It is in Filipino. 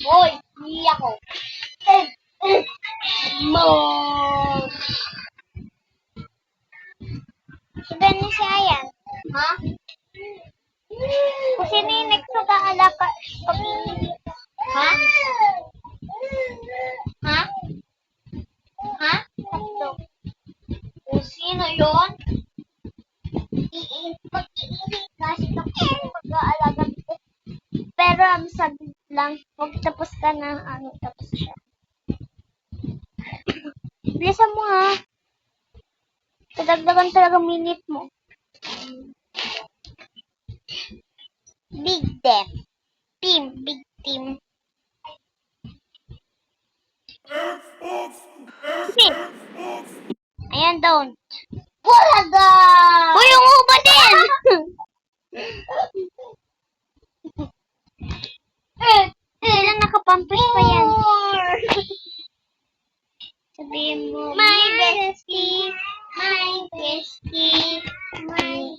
Hoy, hindi ako. Mo. Sabihan niya si Ayan. Ha? Kasi may nagpag-aalaka. Ha? Ha? Ha? Tatlo. Kung sino yun? Mag-iinit kasi mag-aalaga. Pero ang saglit lang. Huwag tapos ka na. Tapos siya. Bilisan mo ha. Kadagdagan talaga minute mo. Big them. Team. Big team. Sige. Ayan down. Wala da! Uy, yung uba din! Kailan nakapampers pa yan? Sabihin mo, My bestie, my bestie, my